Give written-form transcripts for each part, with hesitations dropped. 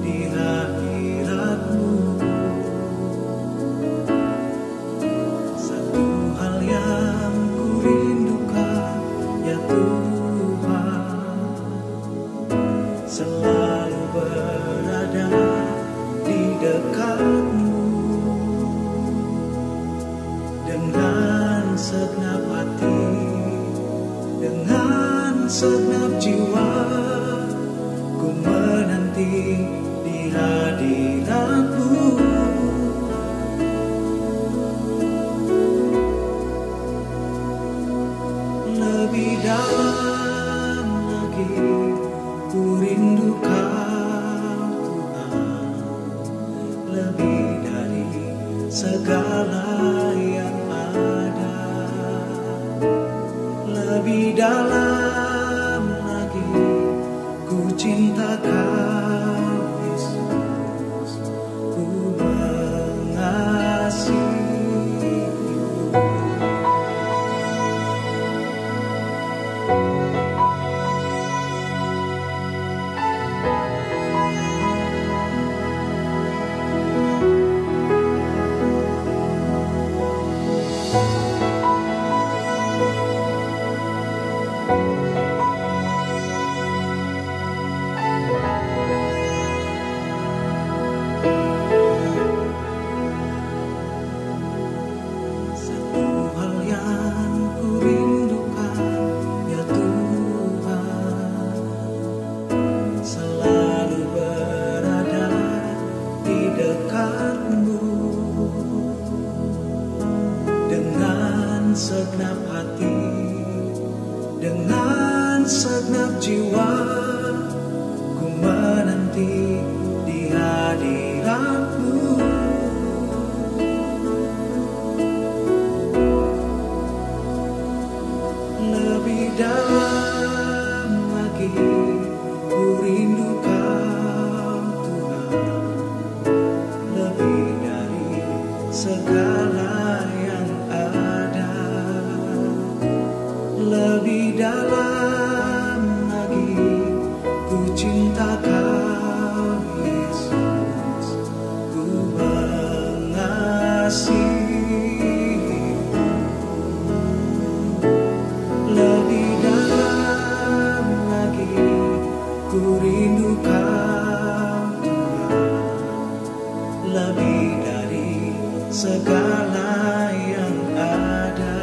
di hadirat-Mu. Satu hal yang ku rindukan, ya Tuhan, selalu berada di dekat-Mu. Dengan segenap hati, dengan segenap jiwa, ku menanti di hadirat-Mu. Lebih dalam lagi ku rindu Kau Tuhan, lebih dari segala yang ada. Lebih dalam lagi ku cinta Kau Yesus, ku mengasihi-Mu. Satu hal yang ku rindukan, ya Tuhan, selalu berada di dekat-Mu. Dengan segenap hati, dengan segenap jiwa, ku menanti di hadirat-Mu. Lebih dalam lagi ku rindu Kau Tuhan, lebih dari segala yang ada. Lebih dalam lagi ku cinta Kau Yesus, ku mengasihi-Mu. Lebih dalam lagi ku rindu Kau Tuhan, lebih dari segala yang ada.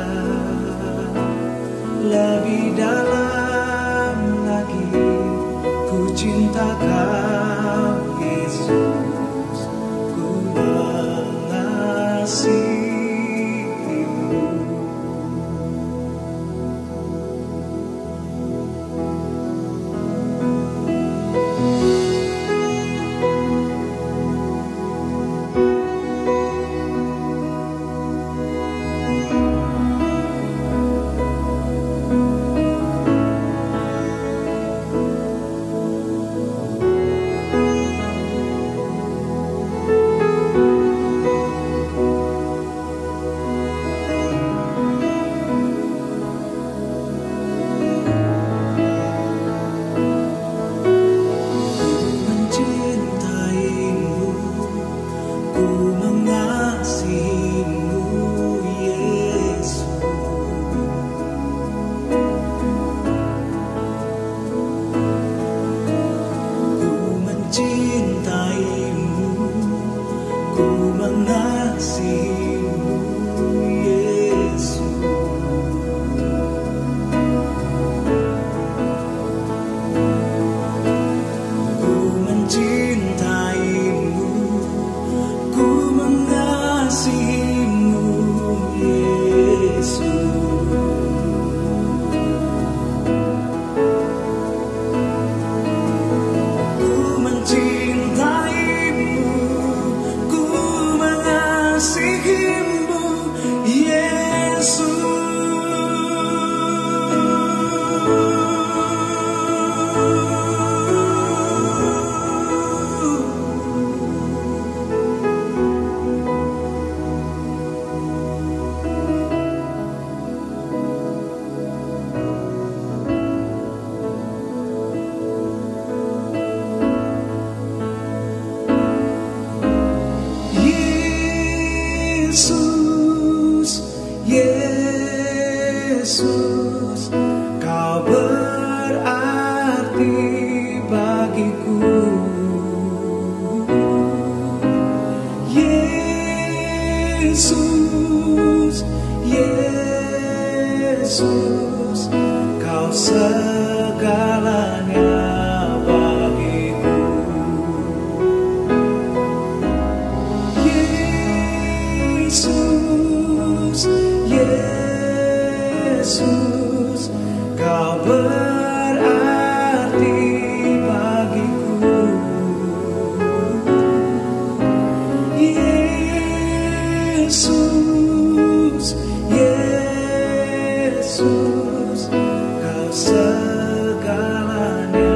Lebih dalam lagi ku cinta Kau Yesus, ku mengasihi-Mu. Yesus, Kau berarti bagiku. Yesus, Yesus, Kau segalanya bagiku. Yesus, Yesus, Kau berarti bagiku. Yesus, Yesus, Kau segalanya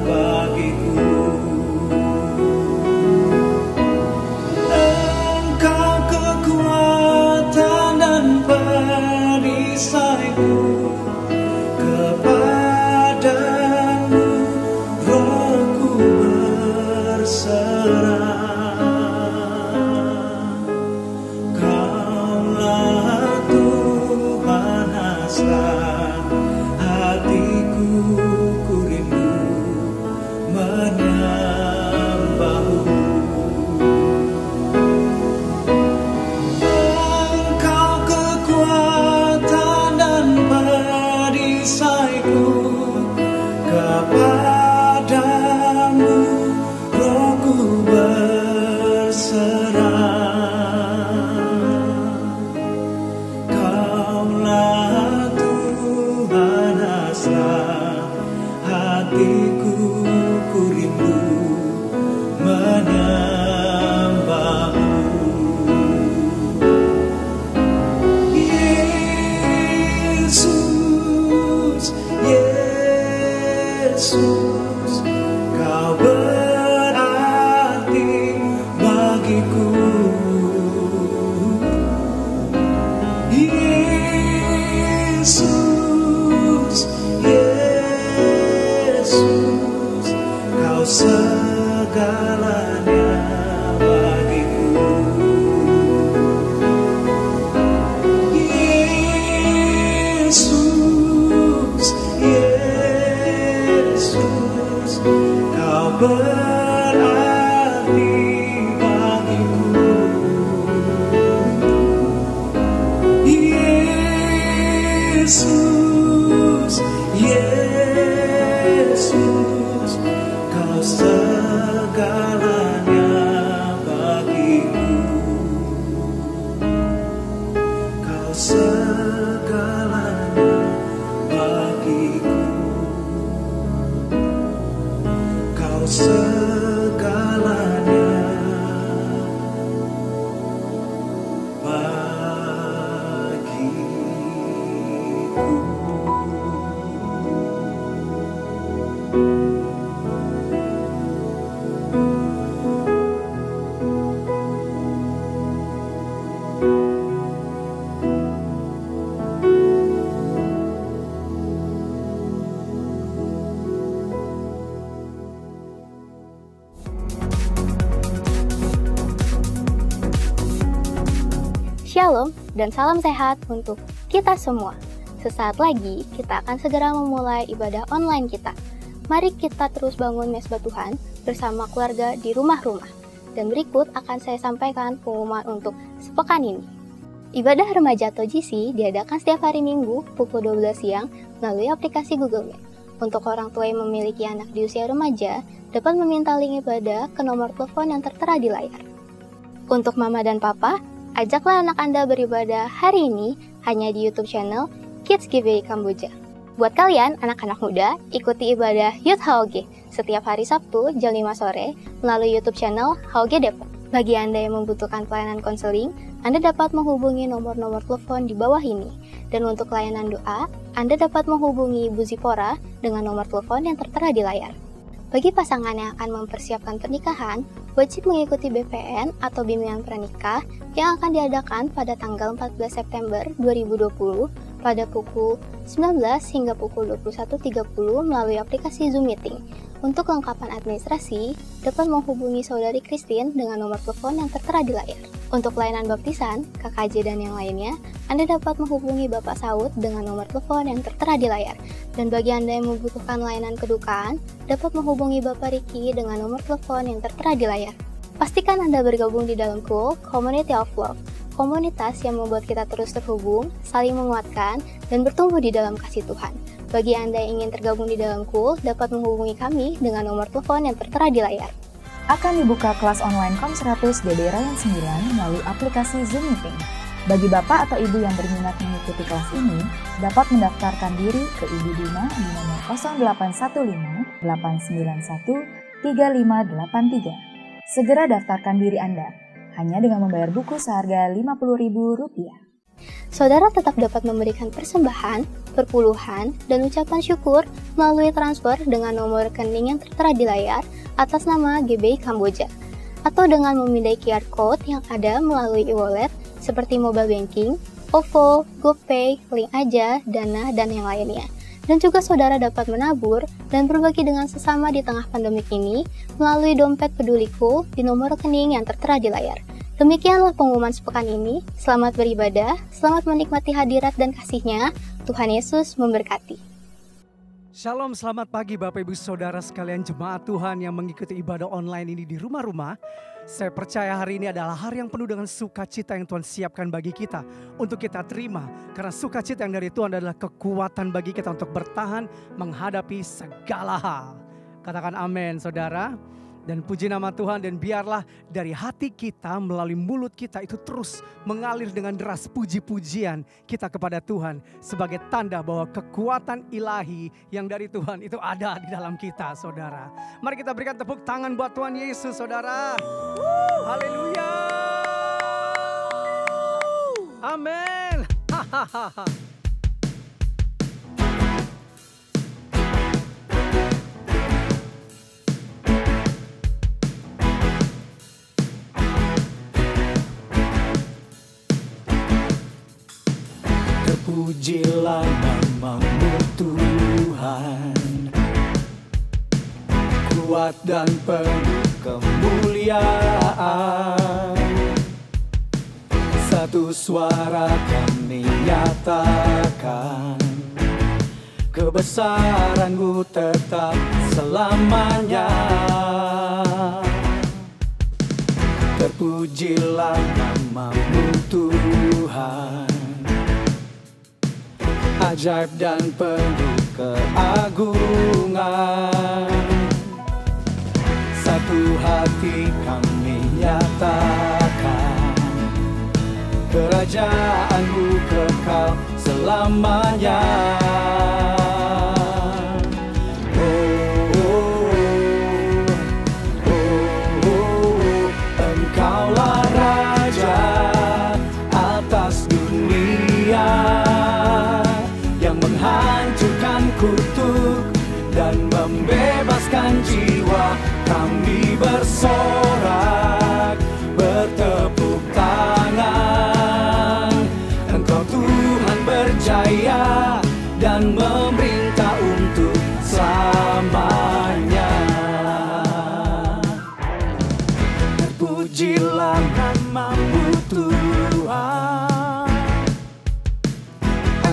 bagiku. Engkau kekuatan dan perisaiku, kepadamu rohku berserah. Kaulah Tuhan hasrat hatiku, ku rindu menyembahmu. Engkau kekuatan dan perisaiku, kepadamu rohku berserah. Kaulah Tuhan hasrat hatiku, ku rindu menyembahmu. Yesus, Yesus, Kau berarti bagiku. Yesus, Yesus, Kau segalanya bagiku. Yesus, Yesus, Kau berarti bagiku. Yesus, Yesus, Kau segalanya bagiku. Kau segalanya bagiku. Kau segalanya Shalom dan salam sehat untuk kita semua. Sesaat lagi kita akan segera memulai ibadah online kita. Mari kita terus bangun mesbah Tuhan bersama keluarga di rumah-rumah. Dan berikut akan saya sampaikan pengumuman untuk sepekan ini. Ibadah remaja atau GC diadakan setiap hari Minggu pukul 12 siang melalui aplikasi Google Meet. Untuk orang tua yang memiliki anak di usia remaja, dapat meminta link ibadah ke nomor telepon yang tertera di layar. Untuk mama dan papa, ajaklah anak Anda beribadah hari ini hanya di YouTube channel Kids GBI Kamboja. Buat kalian, anak-anak muda, ikuti ibadah Youth HOG setiap hari Sabtu jam 5 sore melalui YouTube channel HOG Depok. Bagi Anda yang membutuhkan pelayanan konseling, Anda dapat menghubungi nomor-nomor telepon di bawah ini. Dan untuk layanan doa, Anda dapat menghubungi Bu Zipora dengan nomor telepon yang tertera di layar. Bagi pasangan yang akan mempersiapkan pernikahan, wajib mengikuti BPN atau bimbingan pernikah yang akan diadakan pada tanggal 14 September 2020 pada pukul 19 hingga pukul 21.30 melalui aplikasi Zoom Meeting. Untuk kelengkapan administrasi, dapat menghubungi Saudari Christine dengan nomor telepon yang tertera di layar. Untuk layanan baptisan, KKJ dan yang lainnya, Anda dapat menghubungi Bapak Saud dengan nomor telepon yang tertera di layar. Dan bagi Anda yang membutuhkan layanan kedukaan, dapat menghubungi Bapak Riki dengan nomor telepon yang tertera di layar. Pastikan Anda bergabung di dalam KUL, Community of Love, komunitas yang membuat kita terus terhubung, saling menguatkan, dan bertumbuh di dalam kasih Tuhan. Bagi Anda yang ingin tergabung di dalam KUL, dapat menghubungi kami dengan nomor telepon yang tertera di layar. Akan dibuka kelas online KOM 100 DD Rayan 9 melalui aplikasi Zoom Meeting. Bagi Bapak atau Ibu yang berminat mengikuti kelas ini, dapat mendaftarkan diri ke Ibu Dina di nomor 0815 891 3583. Segera daftarkan diri Anda, hanya dengan membayar buku seharga Rp50.000. Saudara tetap dapat memberikan persembahan, perpuluhan, dan ucapan syukur melalui transfer dengan nomor rekening yang tertera di layar atas nama GBI Kamboja, atau dengan memindai QR Code yang ada melalui e-wallet seperti mobile banking, OVO, GoPay, Link Aja, Dana, dan yang lainnya. Dan juga saudara dapat menabur dan berbagi dengan sesama di tengah pandemik ini melalui dompet peduliku di nomor rekening yang tertera di layar. Demikianlah pengumuman sepekan ini. Selamat beribadah, selamat menikmati hadirat dan kasih-Nya. Tuhan Yesus memberkati. Shalom, selamat pagi Bapak Ibu Saudara sekalian jemaat Tuhan yang mengikuti ibadah online ini di rumah-rumah. Saya percaya hari ini adalah hari yang penuh dengan sukacita yang Tuhan siapkan bagi kita untuk kita terima. Karena sukacita yang dari Tuhan adalah kekuatan bagi kita untuk bertahan menghadapi segala hal. Katakan amin saudara. Dan puji nama Tuhan, dan biarlah dari hati kita melalui mulut kita itu terus mengalir dengan deras puji-pujian kita kepada Tuhan. Sebagai tanda bahwa kekuatan ilahi yang dari Tuhan itu ada di dalam kita saudara. Mari kita berikan tepuk tangan buat Tuhan Yesus saudara. Haleluya. Amin. Pujilah nama-Mu Tuhan, kuat dan penuh kemuliaan. Satu suara kami nyatakan, kebesaran-Mu tetap selamanya. Terpujilah nama-Mu Tuhan, ajaib dan penuh keagungan. Satu hati kami nyatakan, kerajaan-Mu kekal selamanya. Engkaulah Raja atas dunia, menghancurkan kutuk dan membebaskan jiwa. Kami bersorak, bertepuk tangan. Engkau Tuhan berjaya dan memerintah untuk selamanya. Terpujilah nama-Mu Tuhan,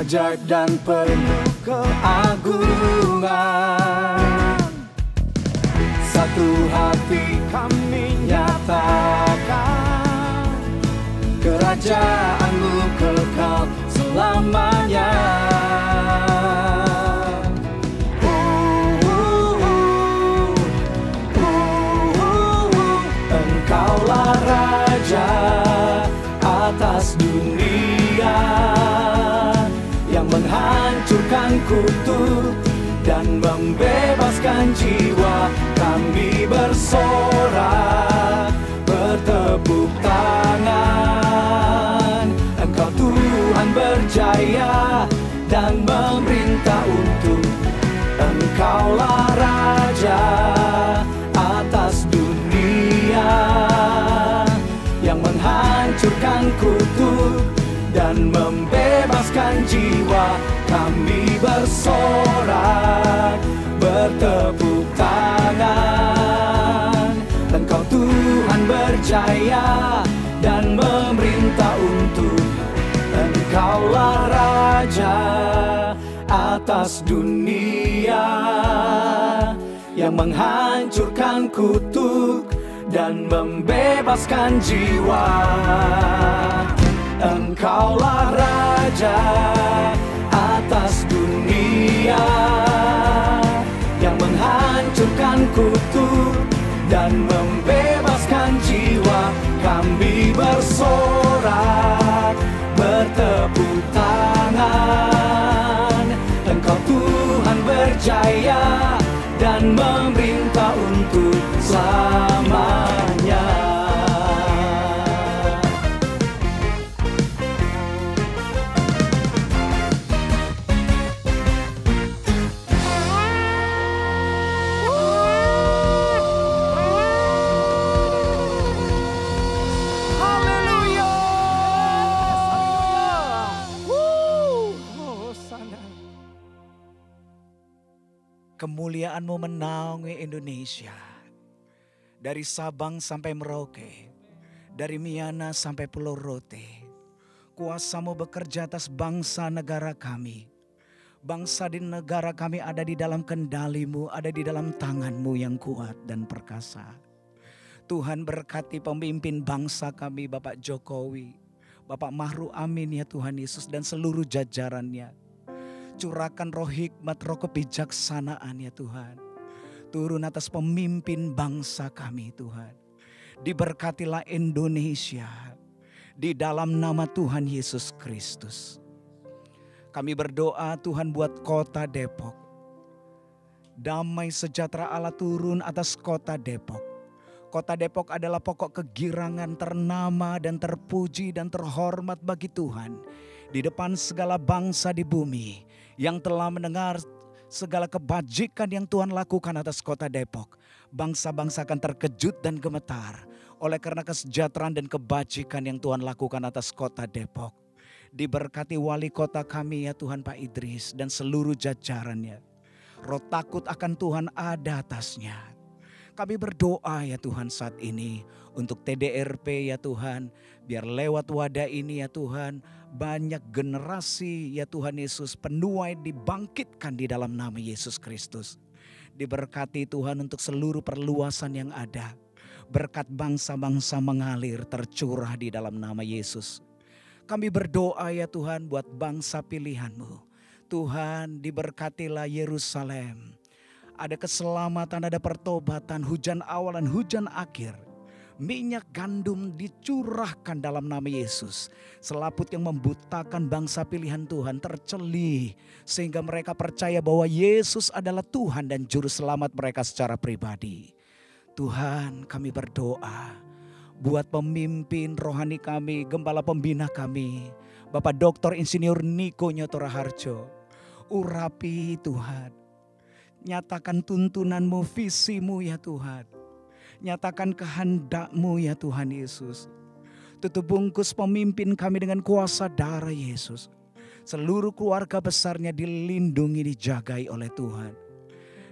ajaib dan penuh keagungan. Satu hati kami nyatakan, kerajaan-Mu kekal selamanya. Engkaulah Raja atas dunia, yang menghancurkan kutuk dan membebaskan jiwa. Kami bersorak, bertepuk tangan. Engkau Tuhan berjaya dan memerintah untuk. Engkaulah Raja atas dunia, yang menghancurkan kutuk dan membebaskan jiwa. Kami bersorak, bertepuk tangan. Engkau Tuhan berjaya dan atas dunia yang menghancurkan kutuk dan membebaskan jiwa. Engkaulah Raja atas dunia yang menghancurkan kutuk dan membebaskan jiwa. Kami bersorak, bertepuk tangan. Engkau Tuhan berjaya dan memerintah untuk selamanya. Kemuliaan-Mu menaungi Indonesia, dari Sabang sampai Merauke, dari Miana sampai Pulau Rote. Kuasa-Mu bekerja atas bangsa negara kami. Bangsa di negara kami ada di dalam kendali-Mu, ada di dalam tangan-Mu yang kuat dan perkasa. Tuhan berkati pemimpin bangsa kami, Bapak Jokowi, Bapak Ma'ruf Amin ya Tuhan Yesus, dan seluruh jajarannya. Curahkan roh hikmat, roh kebijaksanaan ya Tuhan. Turun atas pemimpin bangsa kami Tuhan. Diberkatilah Indonesia di dalam nama Tuhan Yesus Kristus. Kami berdoa Tuhan buat kota Depok. Damai sejahtera Allah turun atas kota Depok. Kota Depok adalah pokok kegirangan ternama dan terpuji dan terhormat bagi Tuhan. Di depan segala bangsa di bumi yang telah mendengar segala kebajikan yang Tuhan lakukan atas kota Depok. Bangsa-bangsa akan terkejut dan gemetar oleh karena kesejahteraan dan kebajikan yang Tuhan lakukan atas kota Depok. Diberkati wali kota kami ya Tuhan Pak Idris dan seluruh jajarannya. Roh takut akan Tuhan ada atasnya. Kami berdoa ya Tuhan saat ini untuk TDRP ya Tuhan. Biar lewat wadah ini ya Tuhan, banyak generasi ya Tuhan Yesus penuai dibangkitkan di dalam nama Yesus Kristus. Diberkati Tuhan untuk seluruh perluasan yang ada. Berkat bangsa-bangsa mengalir tercurah di dalam nama Yesus. Kami berdoa ya Tuhan buat bangsa pilihan-Mu. Tuhan diberkatilah Yerusalem. Ada keselamatan, ada pertobatan, hujan awal dan hujan akhir. Minyak gandum dicurahkan dalam nama Yesus. Selaput yang membutakan bangsa pilihan Tuhan tercelih. Sehingga mereka percaya bahwa Yesus adalah Tuhan dan Juru Selamat mereka secara pribadi. Tuhan kami berdoa buat pemimpin rohani kami, gembala pembina kami. Bapak Dr. Insinyur Niko Nyoto Raharjo. Urapi Tuhan. Nyatakan tuntunan-Mu, visi-Mu ya Tuhan. Nyatakan kehendak-Mu ya Tuhan Yesus. Tutup bungkus pemimpin kami dengan kuasa darah Yesus. Seluruh keluarga besarnya dilindungi, dijagai oleh Tuhan.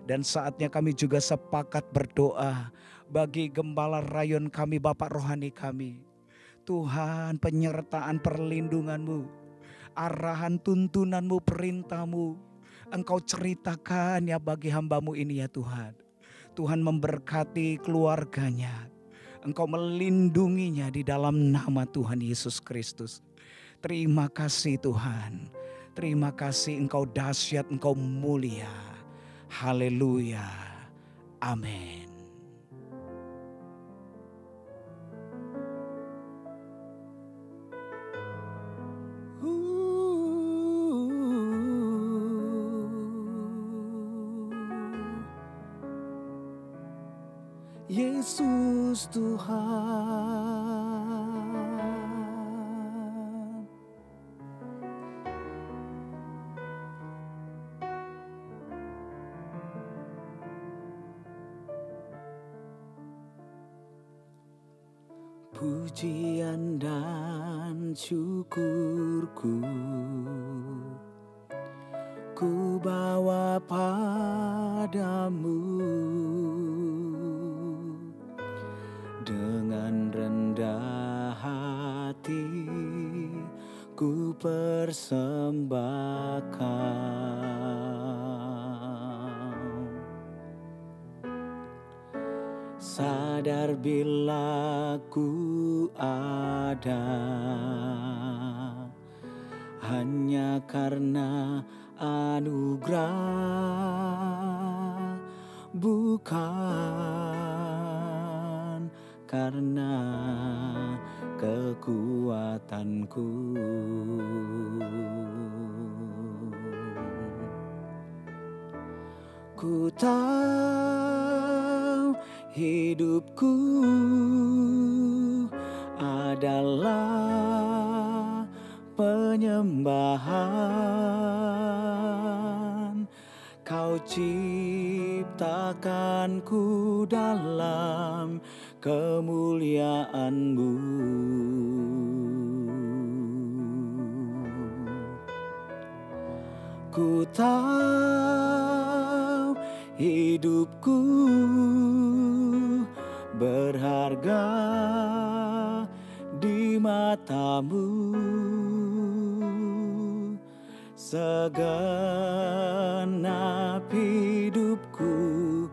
Dan saatnya kami juga sepakat berdoa bagi gembala rayon kami, Bapak rohani kami. Tuhan, penyertaan perlindungan-Mu, arahan tuntunan-Mu, perintah-Mu, Engkau ceritakan ya bagi hamba-Mu ini ya Tuhan. Tuhan memberkati keluarganya. Engkau melindunginya di dalam nama Tuhan Yesus Kristus. Terima kasih Tuhan. Terima kasih Engkau dahsyat, Engkau mulia. Haleluya. Amin. Yesus Tuhan. Pujian dan syukurku ku bawa padamu. Dengan rendah hati ku persembahkan. sadar bila ku ada hanya karena anugerah, bukan karena kekuatanku. Ku tahu hidupku adalah penyembahan. Kau ciptakanku dalam kemuliaan-Mu. Ku tahu hidupku berharga di mata-Mu. Segenap hidupku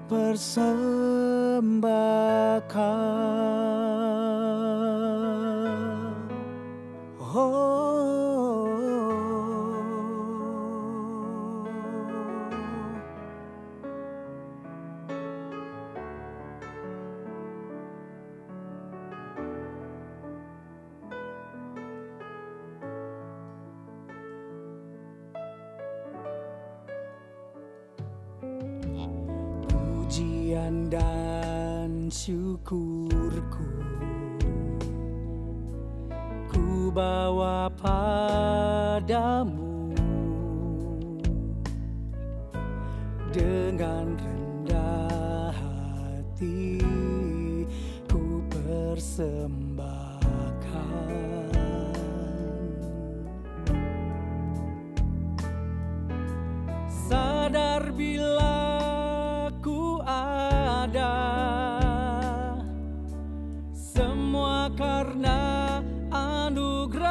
persembahkan. Pujian dan syukurku ku bawa padamu, dengan rendah hati ku persembahkan. Sadar bila ku ada semua karena anugerah,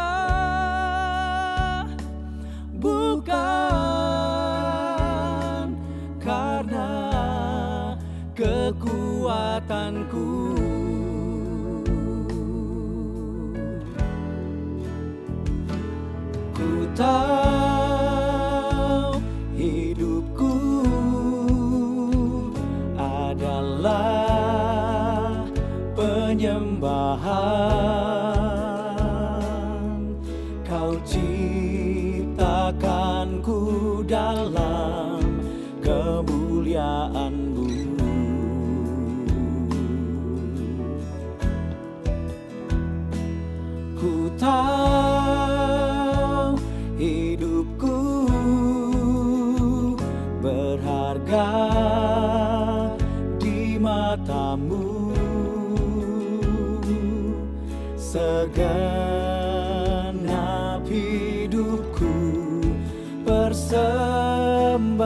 bukan karena kekuatanku. Ku tahu hidupku adalah penyembahan. Kau ciptakanku dalam kemuliaan-Mu. Ku tahu hidupku berharga di mata-Mu. Segenap hidupku persembahkan.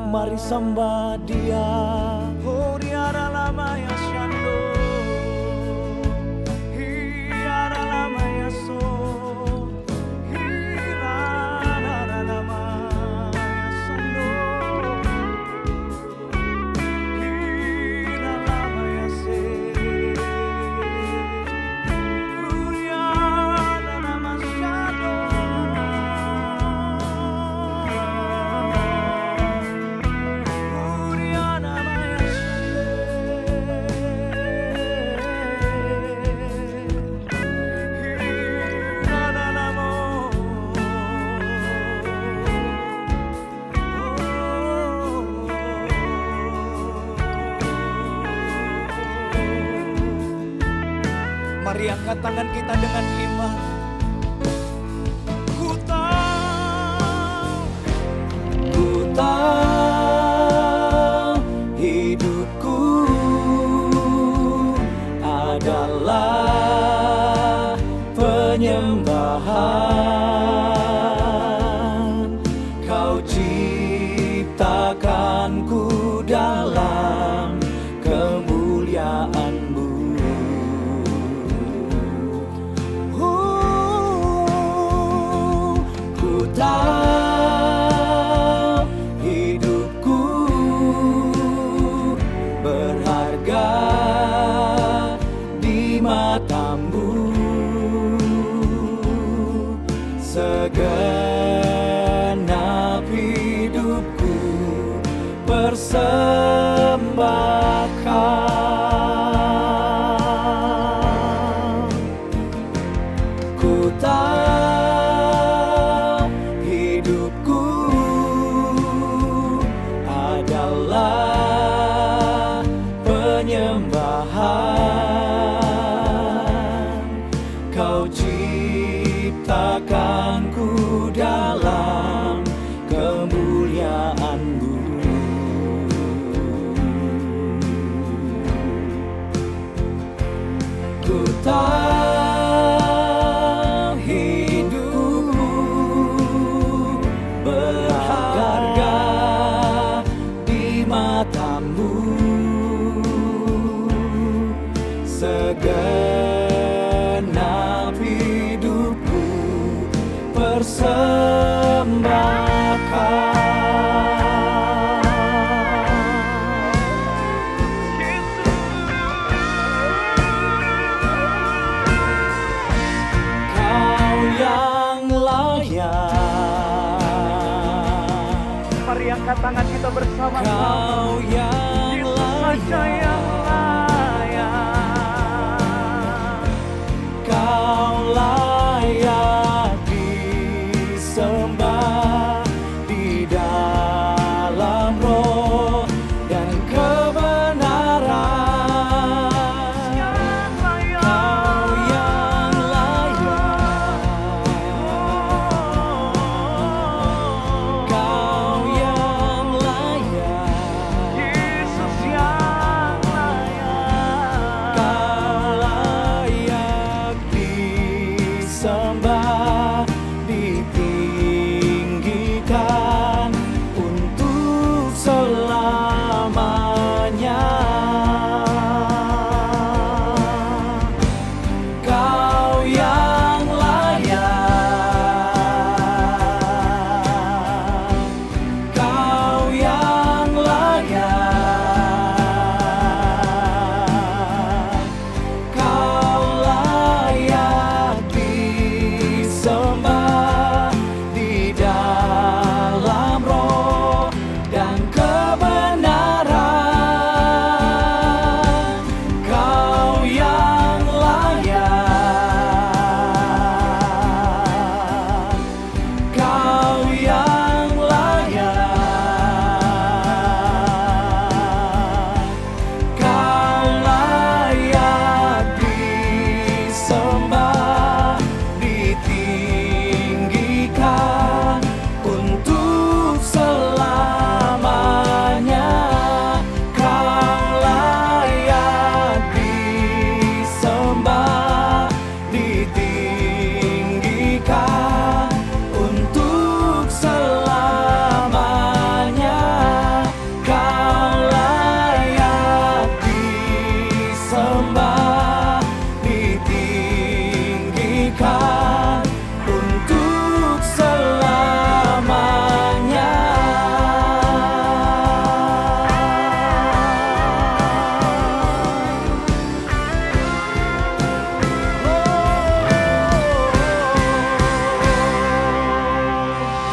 Mari sembah Dia. Oh, Riara lama ya Shando, Hiara lama ya So, Hirara lama ya Shando, Hira lama ya Se, Riara lama Shando. Mari angkat tangan kita dengan iman. Ku tahu hidupku adalah penyembahan. Kau ciptakanku dalam kemuliaan-Mu. Tahu hidupku persembahkan. Ku tahu hidupku adalah penyembahan. Kau ciptakanku dalam kemuliaan-Mu. Ku tahu hidupku berharga di mata-Mu. Segenap hidupku persembahkan. Kau yang layak, Mari angkat tangan kita bersama-sama. Kau yang Yesus saja yang layak. Kau layak disembah di dalam roh dan kebenaran. Kau yang layak. Kau yang layak. Yesus yang layak. Kau layak disembah, ditinggikan untuk selamanya. Kau yang layak. Kau yang layak. Kau layak disembah di dalam roh dan kebenaran. Kau yang layak. Kau yang layak. Kau layak disembah, ditinggikan untuk selamanya. Kau layak disembah, ditinggikan untuk selamanya. Kau layak disembah, ditinggikan untuk selamanya.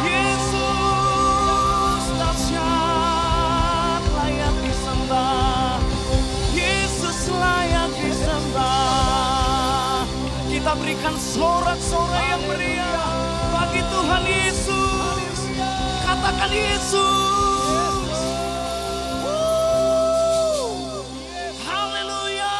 Yesus dahsyat, layak disembah. Yesus layak disembah. Kita berikan sorak-sorai yang meriah bagi Tuhan Yesus. Katakan Yesus. Haleluya.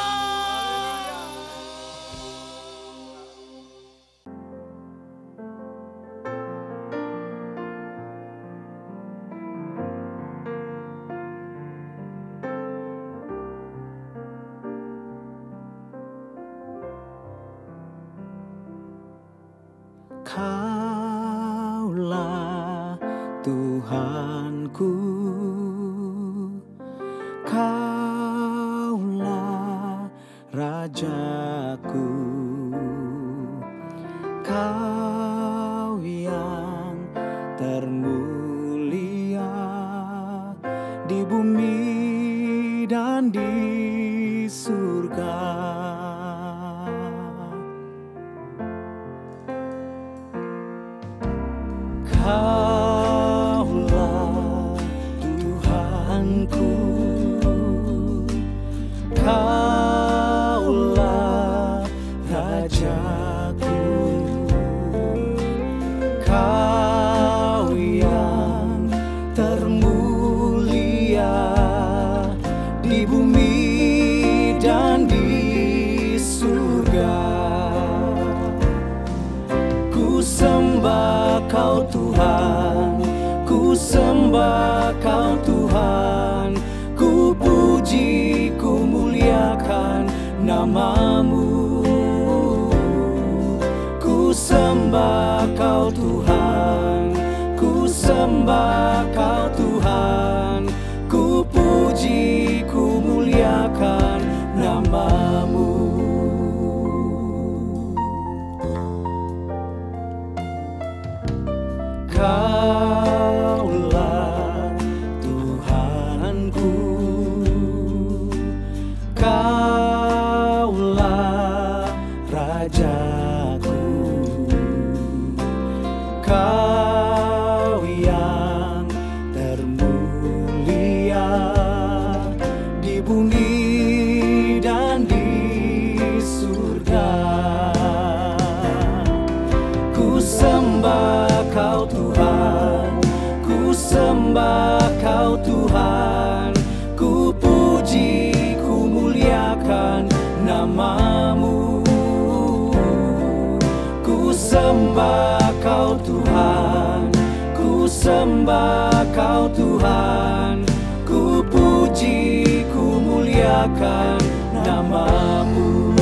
Kaulah Tuhanku, Kaulah Rajaku, Kau yang termulia di bumi dan di surga. Kaulah Tuhanku, Rajaku, Kau yang termulia di bumi dan di surga. Ku sembah Kau Tuhan, ku sembah Kau Tuhan, ku puji, ku muliakan nama-Mu. Ku sembah Kau Tuhan, ku sembah Kau Tuhan, ku puji, ku muliakan nama-Mu. Kaulah Tuhanku, Kaulah Rajaku, Kau yang termulia di bumi dan di surga. Ku sembah Kau Tuhan, ku sembah Kau Tuhan, ku puji, ku muliakan nama-Mu. Ku sembah Kau Tuhan, ku sembah Kau Tuhan, ku puji, ku muliakan nama-Mu.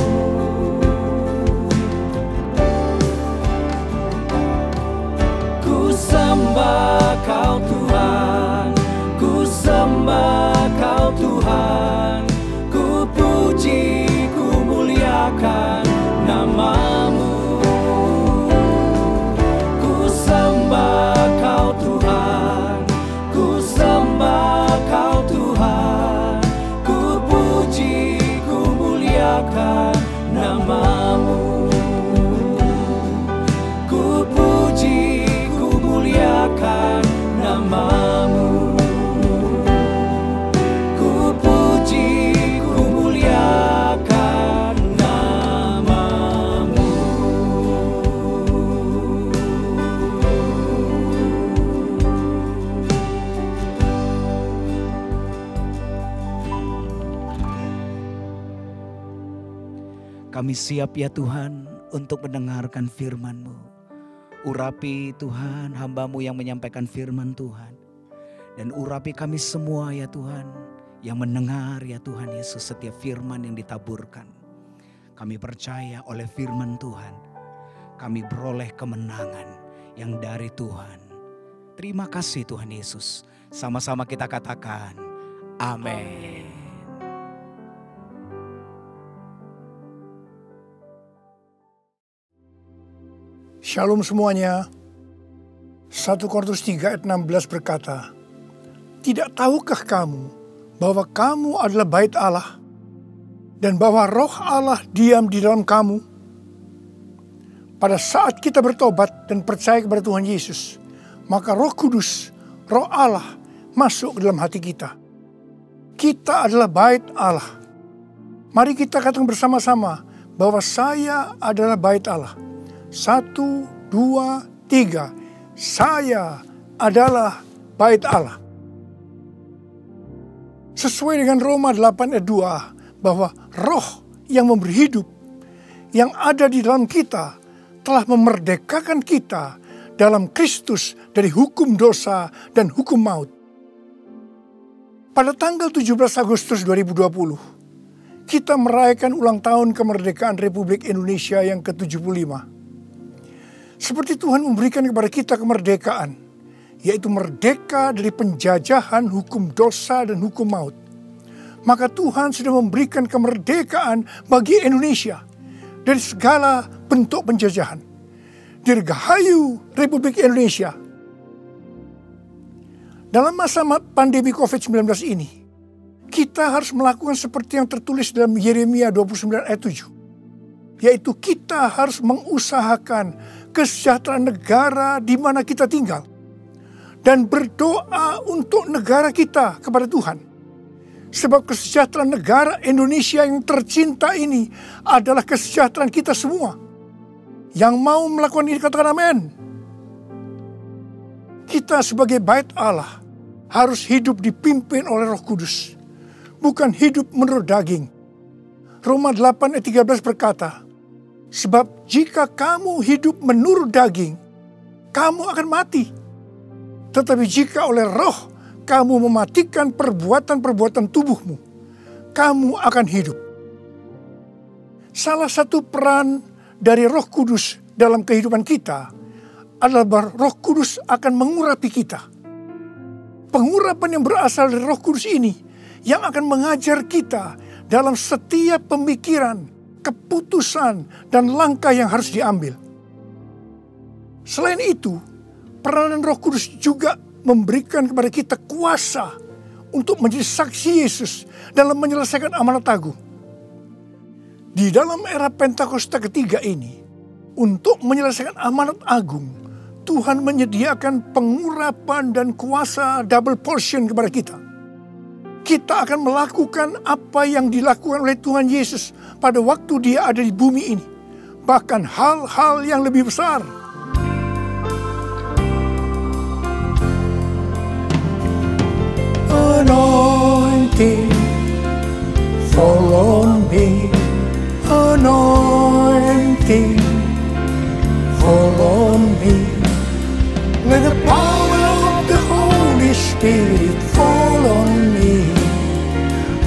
Ku sembah Kau Tuhan, ku sembah Kau Tuhan, ku puji, ku muliakan nama-Mu. Ku sembah Kau Tuhan, ku sembah Kau Tuhan, ku puji, ku muliakan nama-Mu. Ku puji, ku muliakan nama-Mu. Ku puji, ku muliakan nama-Mu. Kami siap ya Tuhan untuk mendengarkan firman-Mu. Urapi Tuhan hamba-Mu yang menyampaikan firman Tuhan. Dan urapi kami semua ya Tuhan yang mendengar ya Tuhan Yesus setiap firman yang ditaburkan. Kami percaya oleh firman Tuhan kami beroleh kemenangan yang dari Tuhan. Terima kasih Tuhan Yesus. Sama-sama kita katakan amin. Shalom semuanya. 1 Korintus 3 ayat 16 berkata, tidak tahukah kamu bahwa kamu adalah bait Allah dan bahwa roh Allah diam di dalam kamu? Pada saat kita bertobat dan percaya kepada Tuhan Yesus, maka Roh Kudus, roh Allah masuk ke dalam hati kita. Kita adalah bait Allah. Mari kita katakan bersama-sama bahwa saya adalah bait Allah. 1, 2, 3. Saya adalah bait Allah. Sesuai dengan Roma 8 ayat 2, bahwa roh yang memberi hidup, yang ada di dalam kita, telah memerdekakan kita dalam Kristus dari hukum dosa dan hukum maut. Pada tanggal 17 Agustus 2020, kita merayakan ulang tahun kemerdekaan Republik Indonesia yang ke-75. Seperti Tuhan memberikan kepada kita kemerdekaan, yaitu merdeka dari penjajahan hukum dosa dan hukum maut. Maka Tuhan sudah memberikan kemerdekaan bagi Indonesia dari segala bentuk penjajahan. Dirgahayu Republik Indonesia. Dalam masa pandemi COVID-19 ini, kita harus melakukan seperti yang tertulis dalam Yeremia 29 ayat 7. Yaitu kita harus mengusahakan kesejahteraan negara di mana kita tinggal. Dan berdoa untuk negara kita kepada Tuhan. Sebab kesejahteraan negara Indonesia yang tercinta ini adalah kesejahteraan kita semua. Yang mau melakukan ini katakan amin. Kita sebagai bait Allah harus hidup dipimpin oleh Roh Kudus, bukan hidup menurut daging. Roma 8 ayat 13 berkata, sebab jika kamu hidup menurut daging, kamu akan mati. Tetapi jika oleh Roh kamu mematikan perbuatan-perbuatan tubuhmu, kamu akan hidup. Salah satu peran dari Roh Kudus dalam kehidupan kita adalah bahwa Roh Kudus akan mengurapi kita. Pengurapan yang berasal dari Roh Kudus ini yang akan mengajar kita dalam setiap pemikiran, keputusan, dan langkah yang harus diambil. Selain itu, peranan Roh Kudus juga memberikan kepada kita kuasa untuk menjadi saksi Yesus dalam menyelesaikan amanat agung. Di dalam era Pentakosta ketiga ini, untuk menyelesaikan amanat agung, Tuhan menyediakan pengurapan dan kuasa double portion kepada kita. Kita akan melakukan apa yang dilakukan oleh Tuhan Yesus pada waktu Dia ada di bumi ini. Bahkan hal-hal yang lebih besar. Anointing fall on me. Anointing fall on me. Let the power of the Holy Spirit fall on me.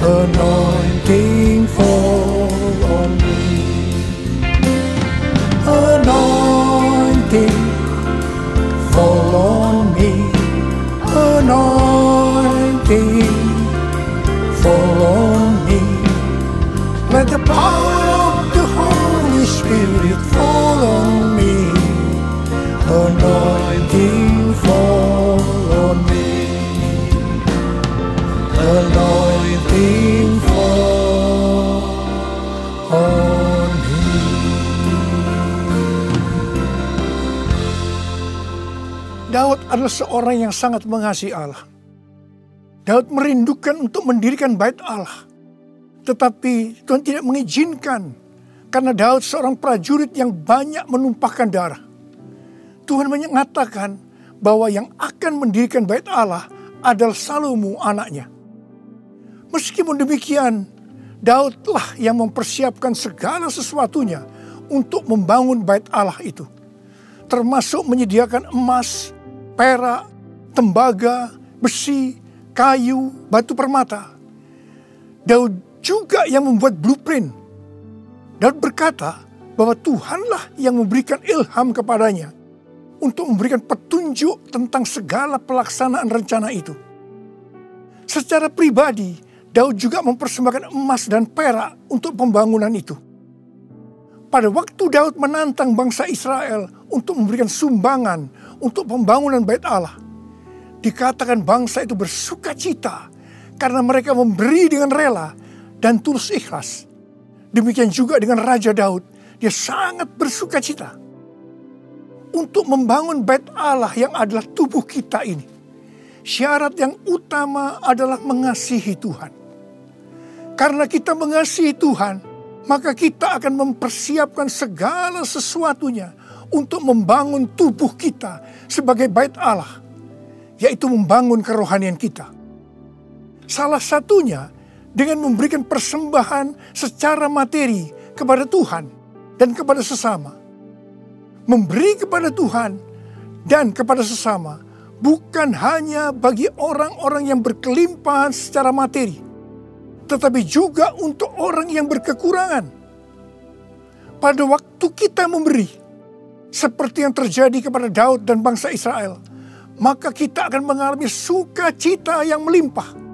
Anointing fall on me. Anointing fall on me. Anointing fall on me. Let the power of the Holy Spirit fall on me. Anointing fall on me. Anointing fall on me. Daud adalah seorang yang sangat mengasihi Allah. Daud merindukan untuk mendirikan bait Allah. Tetapi Tuhan tidak mengizinkan karena Daud seorang prajurit yang banyak menumpahkan darah. Tuhan mengatakan bahwa yang akan mendirikan bait Allah adalah Salomo anaknya. Meskipun demikian, Daudlah yang mempersiapkan segala sesuatunya untuk membangun bait Allah itu. Termasuk menyediakan emas, perak, tembaga, besi, kayu, batu permata. Daud juga yang membuat blueprint. Daud berkata bahwa Tuhanlah yang memberikan ilham kepadanya untuk memberikan petunjuk tentang segala pelaksanaan rencana itu. Secara pribadi, Daud juga mempersembahkan emas dan perak untuk pembangunan itu. Pada waktu Daud menantang bangsa Israel untuk memberikan sumbangan untuk pembangunan bait Allah, dikatakan bangsa itu bersuka cita karena mereka memberi dengan rela dan tulus ikhlas. Demikian juga dengan Raja Daud, dia sangat bersuka cita untuk membangun bait Allah yang adalah tubuh kita ini. Syarat yang utama adalah mengasihi Tuhan. Karena kita mengasihi Tuhan, maka kita akan mempersiapkan segala sesuatunya untuk membangun tubuh kita sebagai bait Allah, yaitu membangun kerohanian kita. Salah satunya dengan memberikan persembahan secara materi kepada Tuhan dan kepada sesama. Memberi kepada Tuhan dan kepada sesama bukan hanya bagi orang-orang yang berkelimpahan secara materi, tetapi juga untuk orang yang berkekurangan. Pada waktu kita memberi, seperti yang terjadi kepada Daud dan bangsa Israel, maka kita akan mengalami sukacita yang melimpah.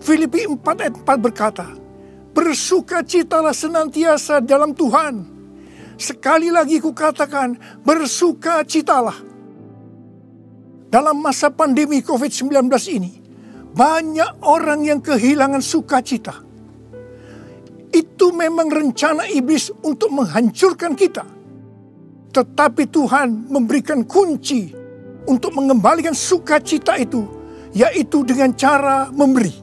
Filipi 4 ayat 4 berkata, bersukacitalah senantiasa dalam Tuhan. Sekali lagi kukatakan, bersukacitalah. Dalam masa pandemi COVID-19 ini, banyak orang yang kehilangan sukacita. Itu memang rencana iblis untuk menghancurkan kita. Tetapi Tuhan memberikan kunci untuk mengembalikan sukacita itu, yaitu dengan cara memberi.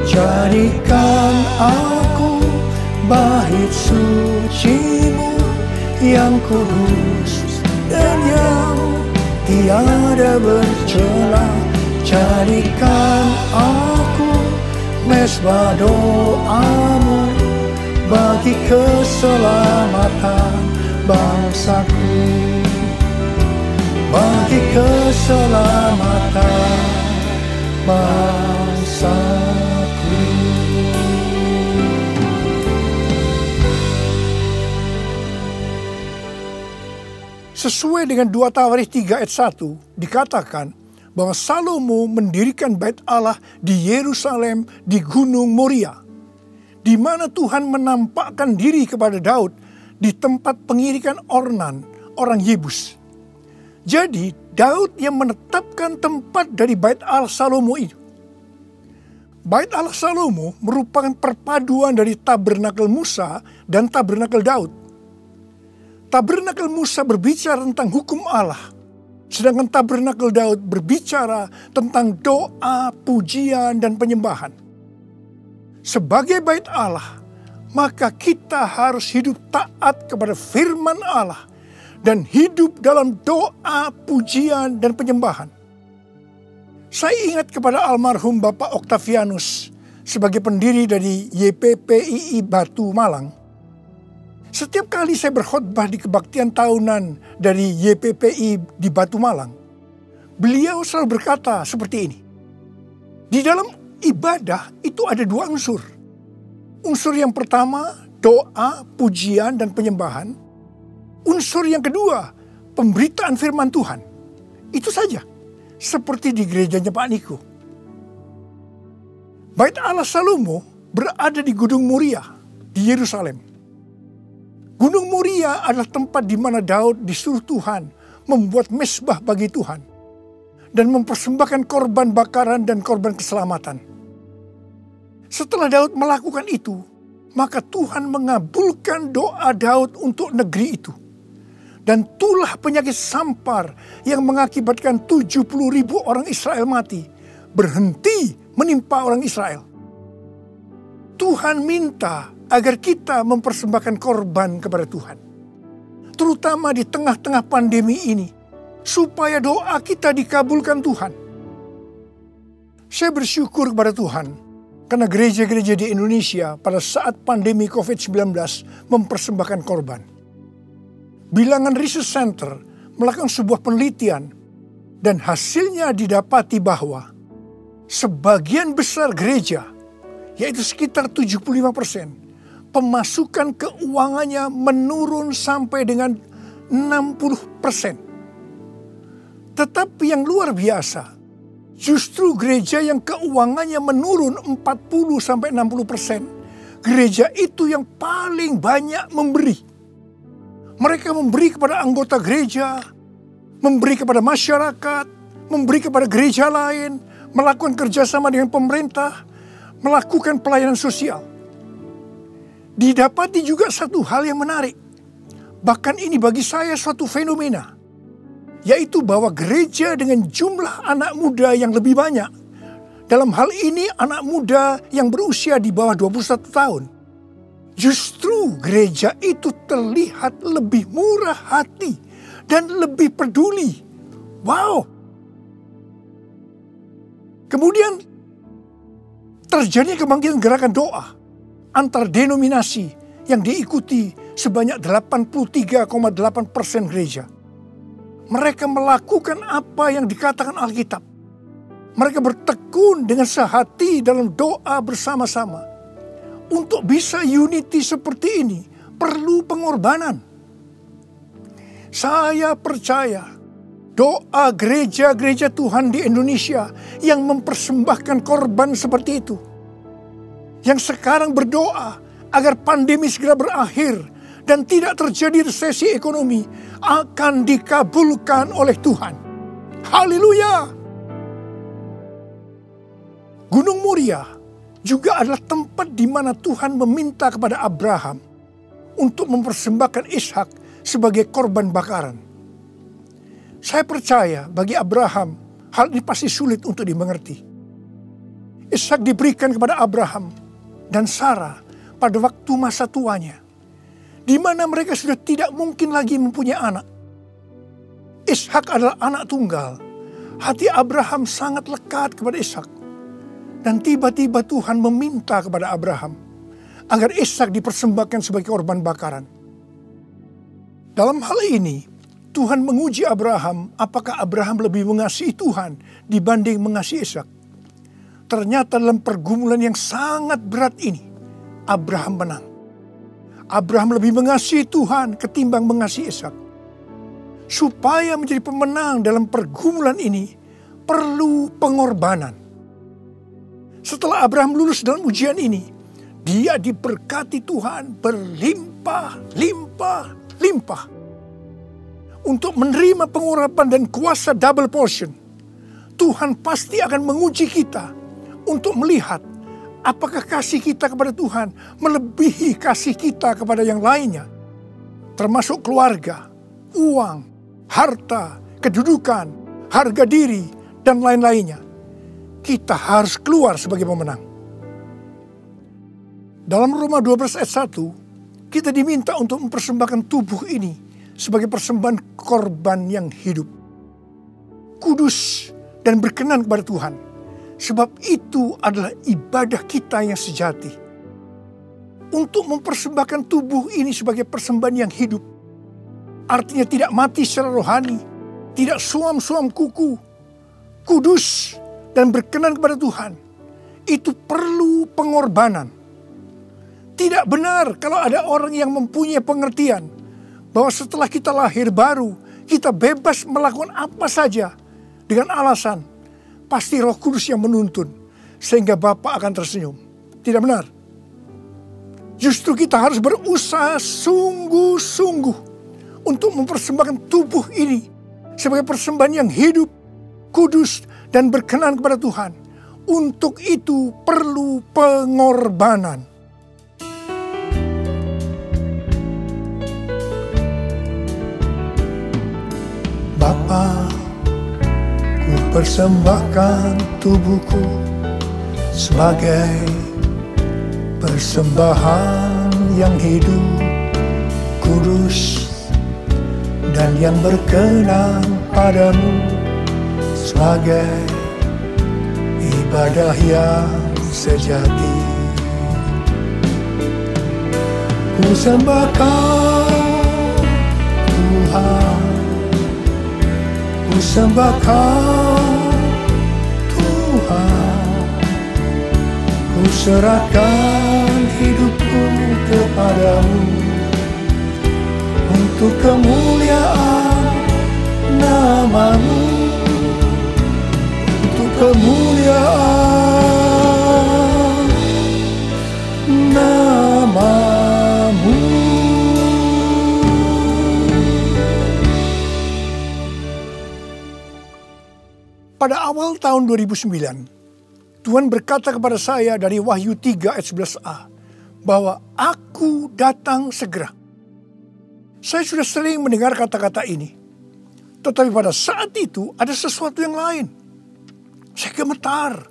Jadikan aku bait suci-Mu yang kudus dan yang tiada bercela. Jadikan aku mezbah doa-Mu bagi keselamatan bangsaku, bagi keselamatan bangsaku. Sesuai dengan 2 Tawarikh 3 ayat 1 dikatakan bahwa Salomo mendirikan bait Allah di Yerusalem di Gunung Moria, di mana Tuhan menampakkan diri kepada Daud di tempat pengirikan Ornan, orang Yebus. Jadi Daud yang menetapkan tempat dari bait Allah Salomo itu. Bait Allah Salomo merupakan perpaduan dari tabernakel Musa dan tabernakel Daud. Tabernakel Musa berbicara tentang hukum Allah, sedangkan tabernakel Daud berbicara tentang doa, pujian, dan penyembahan. Sebagai bait Allah, maka kita harus hidup taat kepada firman Allah dan hidup dalam doa, pujian, dan penyembahan. Saya ingat kepada almarhum Bapak Octavianus sebagai pendiri dari YPPII Batu Malang. Setiap kali saya berkhotbah di kebaktian tahunan dari YPPI di Batu Malang, beliau selalu berkata seperti ini. Di dalam ibadah itu ada 2 unsur. Unsur yang pertama, doa, pujian, dan penyembahan. Unsur yang kedua, pemberitaan firman Tuhan. Itu saja, seperti di gerejanya Pak Niko. Bait Allah Salomo berada di Gunung Moria di Yerusalem. Gunung Moria adalah tempat di mana Daud disuruh Tuhan membuat mezbah bagi Tuhan dan mempersembahkan korban bakaran dan korban keselamatan. Setelah Daud melakukan itu, maka Tuhan mengabulkan doa Daud untuk negeri itu. Dan tulah penyakit sampar yang mengakibatkan 70.000 orang Israel mati berhenti menimpa orang Israel. Tuhan minta agar kita mempersembahkan korban kepada Tuhan, terutama di tengah-tengah pandemi ini, supaya doa kita dikabulkan Tuhan. Saya bersyukur kepada Tuhan karena gereja-gereja di Indonesia pada saat pandemi COVID-19 mempersembahkan korban. Bilangan Research Center melakukan sebuah penelitian dan hasilnya didapati bahwa sebagian besar gereja, yaitu sekitar 75%, pemasukan keuangannya menurun sampai dengan 60%. Tetapi yang luar biasa, justru gereja yang keuangannya menurun 40-60%, gereja itu yang paling banyak memberi. Mereka memberi kepada anggota gereja, memberi kepada masyarakat, memberi kepada gereja lain, melakukan kerjasama dengan pemerintah, melakukan pelayanan sosial. Didapati juga satu hal yang menarik. Bahkan ini bagi saya suatu fenomena. Yaitu bahwa gereja dengan jumlah anak muda yang lebih banyak. Dalam hal ini anak muda yang berusia di bawah 21 tahun. Justru gereja itu terlihat lebih murah hati dan lebih peduli. Wow! Kemudian terjadi kebangkitan gerakan doa antar denominasi yang diikuti sebanyak 83,8% gereja. Mereka melakukan apa yang dikatakan Alkitab. Mereka bertekun dengan sehati dalam doa bersama-sama. Untuk bisa unity seperti ini perlu pengorbanan. Saya percaya doa gereja-gereja Tuhan di Indonesia yang mempersembahkan korban seperti itu, yang sekarang berdoa agar pandemi segera berakhir dan tidak terjadi resesi ekonomi, akan dikabulkan oleh Tuhan. Haleluya! Gunung Moria juga adalah tempat di mana Tuhan meminta kepada Abraham untuk mempersembahkan Ishak sebagai korban bakaran. Saya percaya bagi Abraham hal ini pasti sulit untuk dimengerti. Ishak diberikan kepada Abraham dan Sarah pada waktu masa tuanya, di mana mereka sudah tidak mungkin lagi mempunyai anak. Ishak adalah anak tunggal. Hati Abraham sangat lekat kepada Ishak. Dan tiba-tiba Tuhan meminta kepada Abraham agar Ishak dipersembahkan sebagai korban bakaran. Dalam hal ini, Tuhan menguji Abraham apakah Abraham lebih mengasihi Tuhan dibanding mengasihi Ishak. Ternyata dalam pergumulan yang sangat berat ini, Abraham menang. Abraham lebih mengasihi Tuhan ketimbang mengasihi Ishak. Supaya menjadi pemenang dalam pergumulan ini, perlu pengorbanan. Setelah Abraham lulus dalam ujian ini, dia diberkati Tuhan berlimpah-limpah. Untuk menerima pengurapan dan kuasa double portion, Tuhan pasti akan menguji kita untuk melihat apakah kasih kita kepada Tuhan melebihi kasih kita kepada yang lainnya. Termasuk keluarga, uang, harta, kedudukan, harga diri, dan lain-lainnya. Kita harus keluar sebagai pemenang. Dalam Roma 12 ayat 1, kita diminta untuk mempersembahkan tubuh ini sebagai persembahan korban yang hidup, kudus, dan berkenan kepada Tuhan. Sebab itu adalah ibadah kita yang sejati. Untuk mempersembahkan tubuh ini sebagai persembahan yang hidup, artinya tidak mati secara rohani, tidak suam-suam kuku, kudus, dan berkenan kepada Tuhan. Itu perlu pengorbanan. Tidak benar kalau ada orang yang mempunyai pengertian bahwa setelah kita lahir baru, kita bebas melakukan apa saja dengan alasan pasti Roh Kudus yang menuntun sehingga Bapa akan tersenyum. Tidak benar. Justru kita harus berusaha sungguh-sungguh untuk mempersembahkan tubuh ini sebagai persembahan yang hidup, kudus, dan berkenan kepada Tuhan. Untuk itu perlu pengorbanan. Bapa, ku persembahkan tubuhku sebagai persembahan yang hidup, kudus, dan yang berkenan padamu, sebagai ibadah yang sejati. Ku sembahkan Tuhan, ku sembahkan Tuhan, ku serahkan hidupku kepadamu untuk kemuliaan nama-Mu, untuk kemuliaan nama-Mu. Pada awal tahun 2009, Tuhan berkata kepada saya dari Wahyu 3 ayat 11a, bahwa Aku datang segera. Saya sudah sering mendengar kata-kata ini. Tetapi pada saat itu ada sesuatu yang lain. Saya gemetar.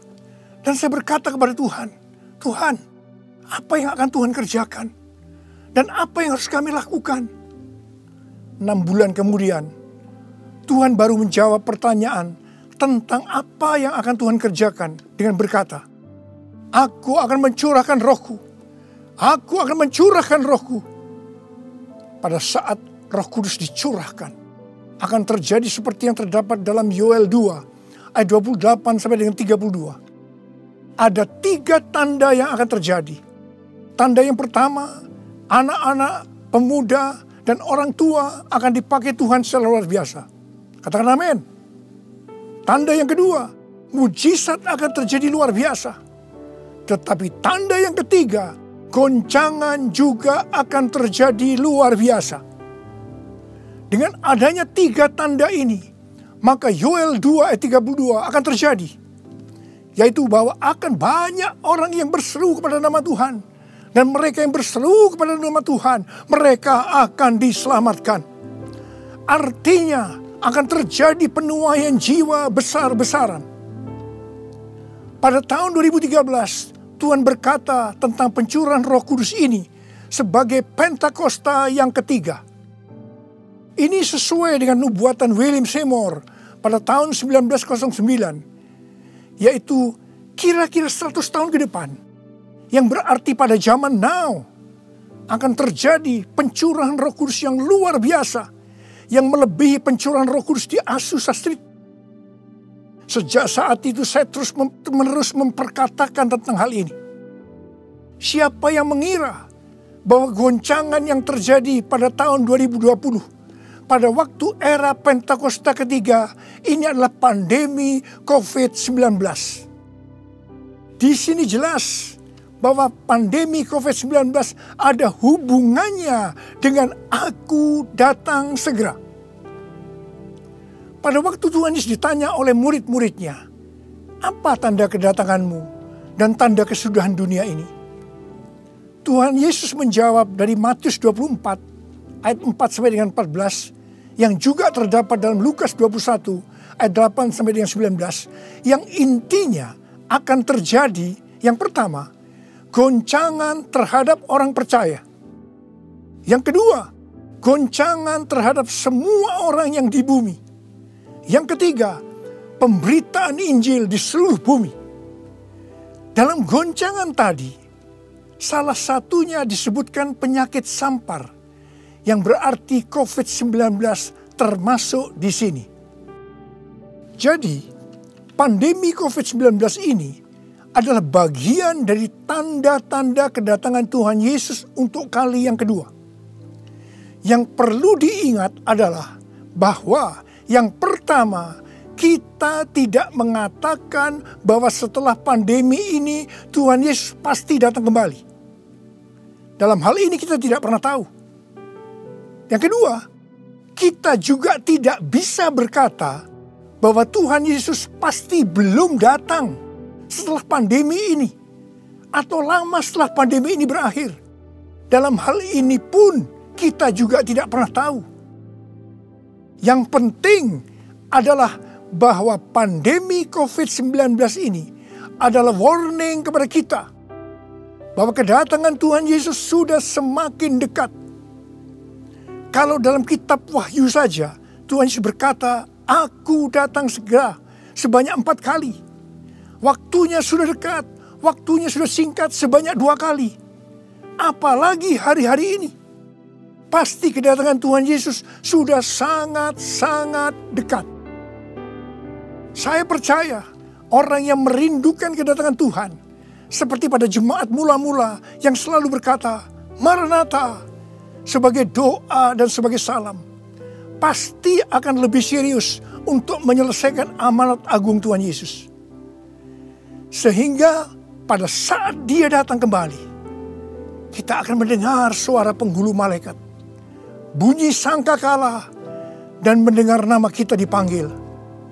Dan saya berkata kepada Tuhan, Tuhan, apa yang akan Tuhan kerjakan? Dan apa yang harus kami lakukan? 6 bulan kemudian, Tuhan baru menjawab pertanyaan tentang apa yang akan Tuhan kerjakan dengan berkata, Aku akan mencurahkan Rohku. Aku akan mencurahkan Rohku. Pada saat Roh Kudus dicurahkan, akan terjadi seperti yang terdapat dalam Yoel 2 ayat 28 sampai dengan 32. Ada 3 tanda yang akan terjadi. Tanda yang pertama, anak-anak, pemuda, dan orang tua akan dipakai Tuhan secara luar biasa. Katakan amin. Tanda yang kedua, mujizat akan terjadi luar biasa. Tetapi tanda yang ketiga, goncangan juga akan terjadi luar biasa. Dengan adanya 3 tanda ini, maka Yoel 2 ayat 32 akan terjadi. Yaitu bahwa akan banyak orang yang berseru kepada nama Tuhan. Dan mereka yang berseru kepada nama Tuhan, mereka akan diselamatkan. Artinya akan terjadi penuaian jiwa besar-besaran. Pada tahun 2013, Tuhan berkata tentang pencurahan Roh Kudus ini sebagai Pentakosta yang ketiga. Ini sesuai dengan nubuatan William Seymour pada tahun 1909, yaitu kira-kira 100 tahun ke depan, yang berarti pada zaman now akan terjadi pencurahan Roh Kudus yang luar biasa, yang melebihi pencurahan Roh Kudus di Azusa Street. Sejak saat itu saya terus-menerus memperkatakan tentang hal ini. Siapa yang mengira bahwa goncangan yang terjadi pada tahun 2020, pada waktu era Pentakosta ketiga, ini adalah pandemi COVID-19. Di sini jelas bahwa pandemi COVID-19 ada hubungannya dengan aku datang segera. Pada waktu Tuhan Yesus ditanya oleh murid-muridnya, apa tanda kedatanganmu dan tanda kesudahan dunia ini? Tuhan Yesus menjawab dari Matius 24 ayat 4 sampai dengan 14, yang juga terdapat dalam Lukas 21 ayat 8 sampai dengan 19, yang intinya akan terjadi. Yang pertama, goncangan terhadap orang percaya. Yang kedua, goncangan terhadap semua orang yang di bumi. Yang ketiga, pemberitaan Injil di seluruh bumi. Dalam goncangan tadi, salah satunya disebutkan penyakit sampar, yang berarti COVID-19 termasuk di sini. Jadi, pandemi COVID-19 ini adalah bagian dari tanda-tanda kedatangan Tuhan Yesus untuk kali yang kedua. Yang perlu diingat adalah bahwa yang pertama, kita tidak mengatakan bahwa setelah pandemi ini Tuhan Yesus pasti datang kembali. Dalam hal ini kita tidak pernah tahu. Yang kedua, kita juga tidak bisa berkata bahwa Tuhan Yesus pasti belum datang setelah pandemi ini, atau lama setelah pandemi ini berakhir. Dalam hal ini pun kita juga tidak pernah tahu. Yang penting adalah bahwa pandemi COVID-19 ini adalah warning kepada kita bahwa kedatangan Tuhan Yesus sudah semakin dekat. Kalau dalam kitab Wahyu saja, Tuhan Yesus berkata, "Aku datang segera," sebanyak 4 kali. Waktunya sudah dekat, waktunya sudah singkat sebanyak 2 kali. Apalagi hari-hari ini. Pasti kedatangan Tuhan Yesus sudah sangat-sangat dekat. Saya percaya orang yang merindukan kedatangan Tuhan, seperti pada jemaat mula-mula yang selalu berkata, "Maranatha," sebagai doa dan sebagai salam, pasti akan lebih serius untuk menyelesaikan amanat agung Tuhan Yesus. Sehingga pada saat Dia datang kembali, kita akan mendengar suara penghulu malaikat, bunyi sangkakala, dan mendengar nama kita dipanggil.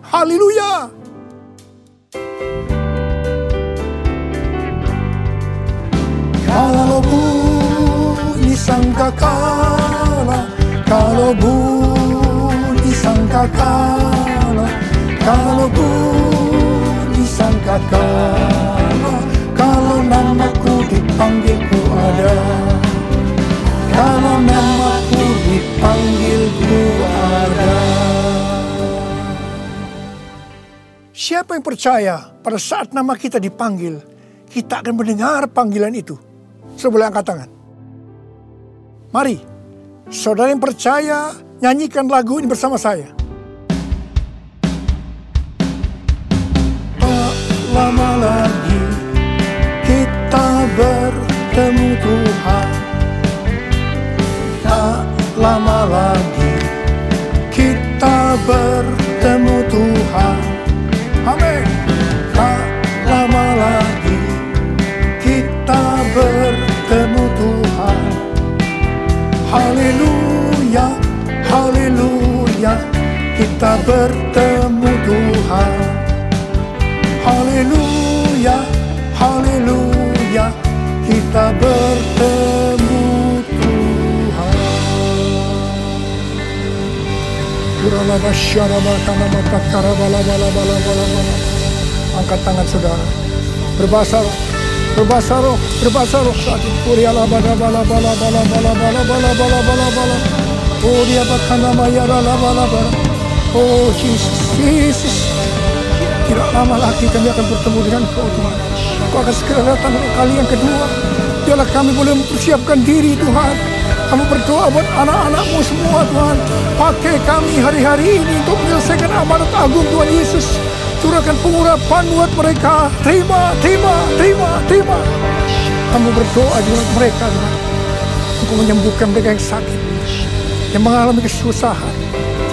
Haleluya! Kalau bunyi sangkakala, kalau bunyi sangkakala, kalau bunyi sangkakala, kalau namaku dipanggil ku ada. Kalau namaku dipanggil ku ada. Siapa yang percaya pada saat nama kita dipanggil, kita akan mendengar panggilan itu? Boleh angkat tangan. Mari, saudara yang percaya, nyanyikan lagu ini bersama saya. Tak lama lagi kita bertemu Tuhan. Tak lama lagi kita bertemu Tuhan. Amin. Tak lama lagi kita bertemu Tuhan. Haleluya, haleluya, kita bertemu Tuhan. Haleluya, haleluya, kita bertemu Tuhan. Angkat tangan saudara. Berbahasa roh. Berbahasa roh. Berbahasa roh. Saat itu. Kuriala bala bala bala bala bala bala bala bala bala bala. Oh dia bahkan nama ya bala bala bala. Oh Yesus, Yesus. Tidak lama lagi kami akan bertemu dengan Kau Tuhan. Kau akan segera datang kali yang kedua. Biarlah kami boleh mempersiapkan diri Tuhan. Kami berdoa buat anak-anak-Mu semua Tuhan. Pakai kami hari-hari ini untuk menyelesaikan amanat agung Tuhan Yesus. Curahkan pengurapan buat mereka. Terima, terima, terima, terima. Kami berdoa buat mereka Tuhan. Engkau menyembuhkan mereka yang sakit, yang mengalami kesusahan.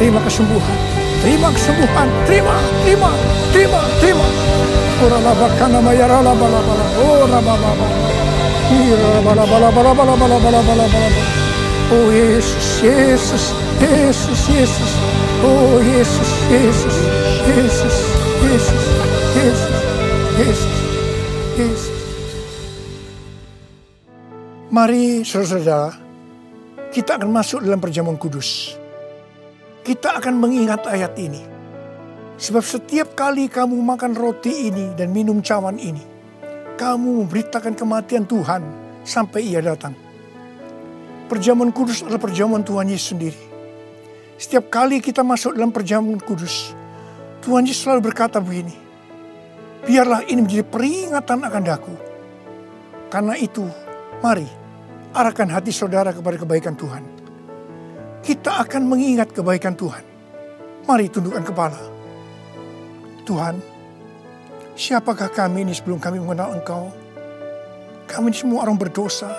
Terima kesembuhan. Terima kesembuhan. Terima, terima, terima, terima. Ora labakana mayara bala bala. Ora bala bala. Ira bala bala bala bala bala bala bala bala. Oh Yesus, Yesus, Yesus, Yesus. Oh Yesus, Yesus, Yesus, Yesus, Yesus, Yesus, Yesus. Mari saudara-saudara, kita akan masuk dalam perjamuan kudus. Kita akan mengingat ayat ini. Sebab setiap kali kamu makan roti ini dan minum cawan ini, kamu memberitakan kematian Tuhan sampai Ia datang. Perjamuan kudus adalah perjamuan Tuhan Yesus sendiri. Setiap kali kita masuk dalam perjamuan kudus, Tuhan Yesus selalu berkata begini, biarlah ini menjadi peringatan akan daku. Karena itu, mari arahkan hati saudara kepada kebaikan Tuhan. Kita akan mengingat kebaikan Tuhan. Mari tundukkan kepala. Tuhan, siapakah kami ini sebelum kami mengenal Engkau? Kami ini semua orang berdosa.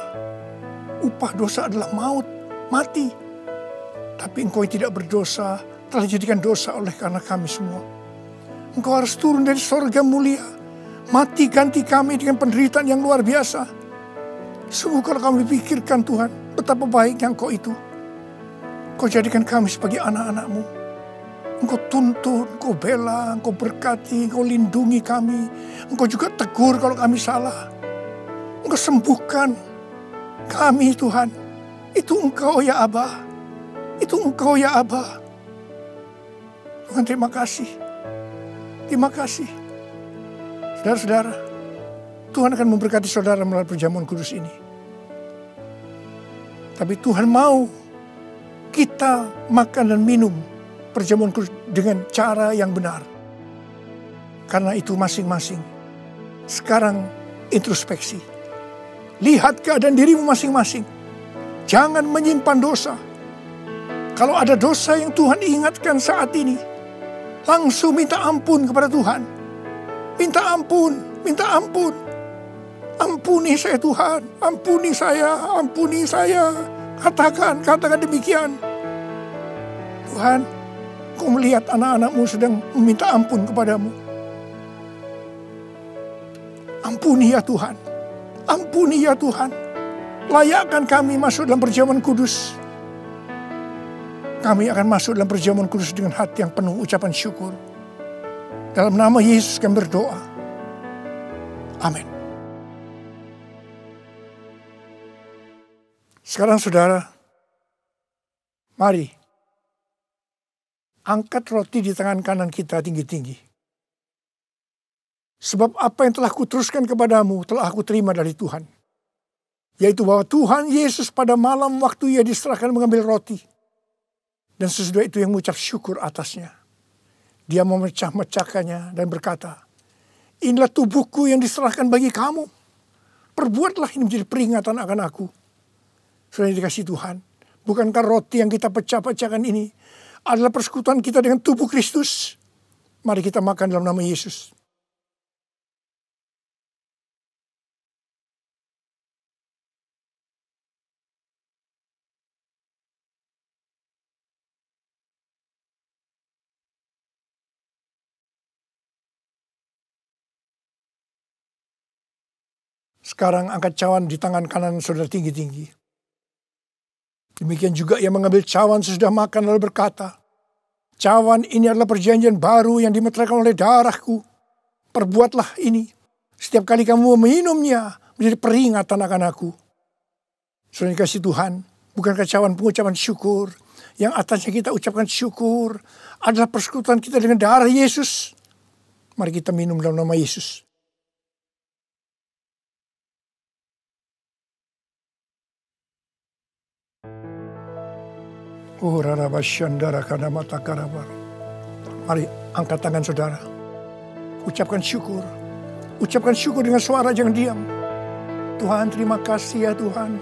Upah dosa adalah maut, mati. Tapi Engkau yang tidak berdosa telah dijadikan dosa oleh karena kami semua. Engkau harus turun dari sorga mulia. Mati ganti kami dengan penderitaan yang luar biasa. Sungguh kalau kami pikirkan Tuhan, betapa baiknya Engkau itu. Engkau jadikan kami sebagai anak-anak-Mu. Engkau tuntun, Engkau bela, Engkau berkati, Engkau lindungi kami. Engkau juga tegur kalau kami salah. Engkau sembuhkan kami Tuhan. Itu Engkau ya Aba. Itu Engkau ya Aba. Tuhan terima kasih. Terima kasih. Saudara-saudara, Tuhan akan memberkati saudara melalui perjamuan kudus ini. Tapi Tuhan mau kita makan dan minum perjamuan kudus dengan cara yang benar. Karena itu masing-masing. Sekarang introspeksi. Lihat keadaan dirimu masing-masing. Jangan menyimpan dosa. Kalau ada dosa yang Tuhan ingatkan saat ini, langsung minta ampun kepada Tuhan. Minta ampun, minta ampun. Ampuni saya Tuhan, ampuni saya, ampuni saya. Katakan demikian. Tuhan, Kau melihat anak-anak-Mu sedang meminta ampun kepadamu. Ampuni ya Tuhan. Ampuni ya Tuhan. Layakkan kami masuk dalam perjamuan kudus. Kami akan masuk dalam perjamuan kudus dengan hati yang penuh ucapan syukur. Dalam nama Yesus kami berdoa. Amin. Sekarang saudara, mari angkat roti di tangan kanan kita tinggi-tinggi. Sebab apa yang telah kuteruskan kepadamu telah aku terima dari Tuhan. Yaitu bahwa Tuhan Yesus pada malam waktu Ia diserahkan mengambil roti. Dan sesudah itu yang mengucap syukur atasnya. Dia memecah-mecahkannya dan berkata, inilah tubuhku yang diserahkan bagi kamu. Perbuatlah ini menjadi peringatan akan aku. Sudah dikasih Tuhan. Bukankah roti yang kita pecah-pecahkan ini adalah persekutuan kita dengan tubuh Kristus? Mari kita makan dalam nama Yesus. Sekarang angkat cawan di tangan kanan saudara tinggi-tinggi. Demikian juga ia mengambil cawan sesudah makan lalu berkata, cawan ini adalah perjanjian baru yang dimeteraikan oleh darahku. Perbuatlah ini. Setiap kali kamu meminumnya menjadi peringatan akan aku. Saudara dikasih Tuhan, bukankah cawan pengucapan syukur yang atasnya kita ucapkan syukur adalah persekutuan kita dengan darah Yesus? Mari kita minum dalam nama Yesus. Oh, rarabasyandara kadamata karabar. Mari angkat tangan saudara. Ucapkan syukur. Ucapkan syukur dengan suara, jangan diam. Tuhan, terima kasih ya Tuhan.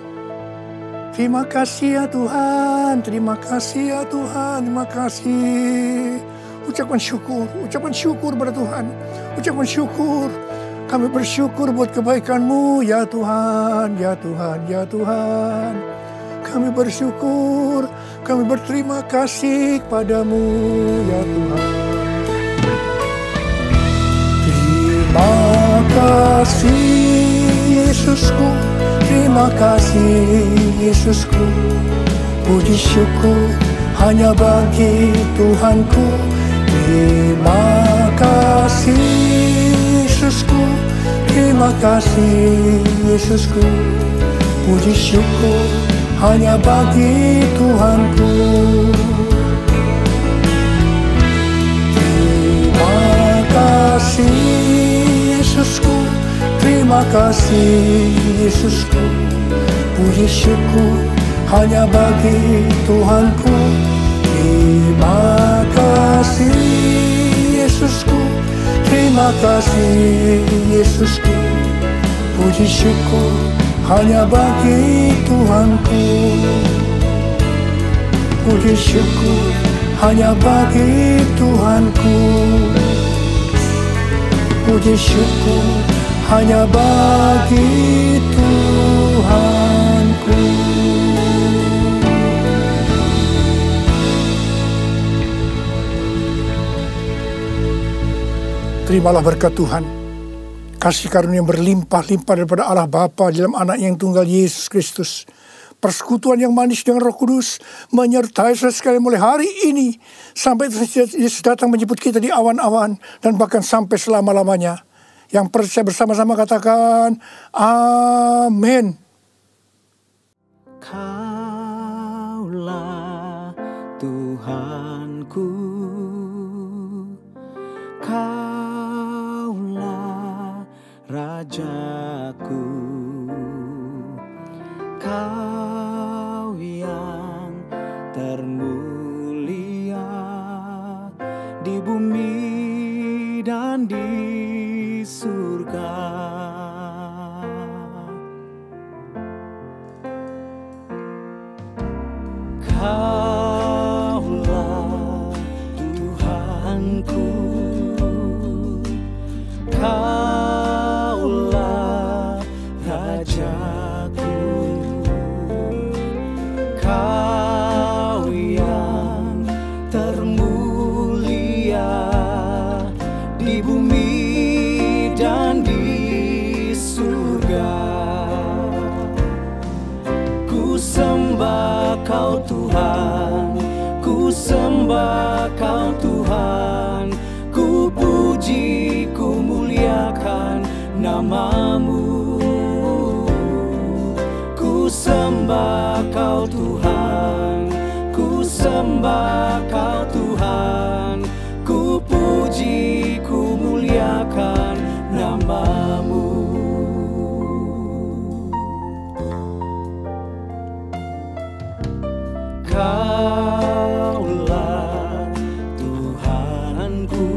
Terima kasih ya Tuhan. Terima kasih ya Tuhan. Terima kasih. Ucapkan syukur pada Tuhan. Ucapkan syukur. Kami bersyukur buat kebaikan-Mu ya Tuhan, ya Tuhan, ya Tuhan. Kami bersyukur, kami berterima kasih kepadamu ya Tuhan. Terima kasih Yesusku, terima kasih Yesusku. Puji syukur hanya bagi Tuhanku. Terima kasih Yesusku, terima kasih Yesusku. Puji syukur hanya bagi Tuhanku. Terima kasih Yesusku, terima kasih Yesusku. Puji syukur hanya bagi Tuhanku. Terima kasih Yesusku, terima kasih Yesusku. Puji syukur hanya bagi Tuhanku. Puji syukur hanya bagi Tuhanku. Puji syukur hanya bagi Tuhanku. Terimalah berkat Tuhan, kasih karunia yang berlimpah-limpah daripada Allah Bapa dalam anak yang tunggal Yesus Kristus. Persekutuan yang manis dengan Roh Kudus menyertai saudara sekalian mulai hari ini sampai Yesus datang menjemput kita di awan-awan dan bahkan sampai selama-lamanya. Yang percaya bersama-sama katakan amin. Kaulah Tuhanku, Kaulah Rajaku, Kau yang termulia di bumi dan di surga. Kaulah Tuhanku, Kaulah Rajaku, Kau yang termulia di bumi dan di surga. Ku sembah Kau Tuhan, ku sembah Kau Tuhan, ku puji, ku muliakan nama-Mu. Ku sembah Kau Tuhan, ku sembah Kau Tuhan, ku puji, ku muliakan nama-Mu. Kaulah Tuhanku,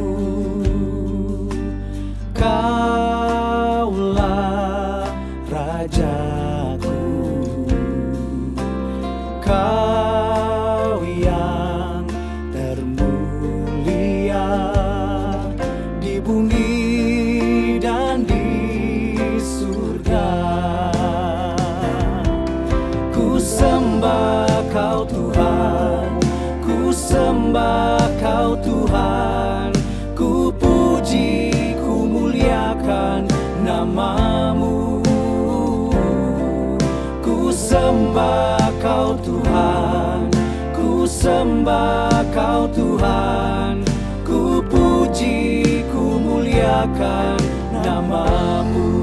Kaulah Rajaku, Kau yang termulia di bumi dan di surga. Ku sembah Kau Tuhan, ku sembah Kau Tuhan, ku puji, ku muliakan nama-Mu. Ku sembah Kau Tuhan, ku sembah Kau Tuhan, ku puji, ku muliakan nama-Mu.